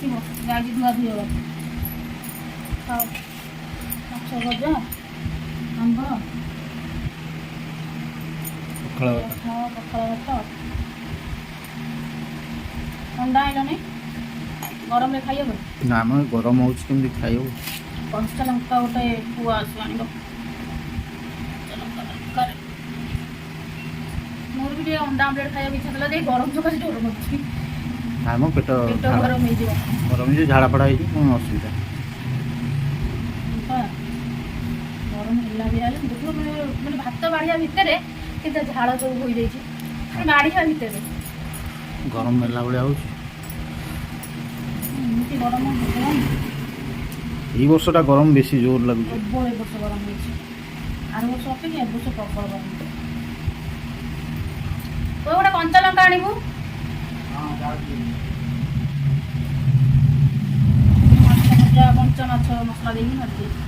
ଆସିବ ଯାଇଛି ଧୁଆ ଧୁଇ ହବ। ଖାଅ ମାଛ ଭଜା ଆମ୍ବ ପଖାଳ ଭାତ। ଖାଅ ପଖାଳ ଭାତ। ଥଣ୍ଡା ଆଇଲନି ଗରମରେ ଖାଇହବ। ନା ମ ଗରମ ହେଉଛି କେମିତି ଖାଇବ। କଞ୍ଚା ଲଙ୍କା ଗୋଟେ ପୁଅ ଆସିବ ଆଣିବ। କଞ୍ଚା ଲଙ୍କା ଦରକାର। ମୋର ବି ଟିକେ ଅଣ୍ଡା ଆମଲେଟ୍ ଖାଇବାକୁ ଇଚ୍ଛା ଥିଲା ଯେ ଗରମ ସକାଶେ ଡର କରୁଛି। ନା ମ ପେଟ ପେଟ ଗରମ ହେଇଯିବ। ଗରମ ହେଇଯିବ, ଝାଡ଼ା ଫାଡ଼ା ହେଇଯିବ, କ'ଣ ଅସୁବିଧା। ଗରମ ହେଲା ବି ହେଲେ ଦେଖିବ ମାନେ ଭାତ ବାଢ଼ିବା ଭିତରେ କିନ୍ତୁ ଝାଳ ସବୁ ହୋଇଯାଇଛି ବାଢ଼ିବା ଭିତରେ ଗରମ ହେଲା ଭଳିଆ ହେଉଛି। ଏମିତି ଗରମ ହେଲାଣି। ଏଇ ବର୍ଷଟା ଗରମ ବେଶୀ ଜୋର ଲାଗୁଛି। ପ୍ରବଳ ଏ ବର୍ଷ ଗରମ ହେଇଛି। ଆର ବର୍ଷ ଅପେକ୍ଷା ଏ ବର୍ଷ ପ୍ରବଳ ଗରମ। ତୁ ଗୋଟେ କଞ୍ଚା ଲଙ୍କା ଆଣିବୁ। ମାଛ ଭଜା କଞ୍ଚା ମାଛ ମସଲା ଦେଇକି ଭାଜି ଦେଇଛି।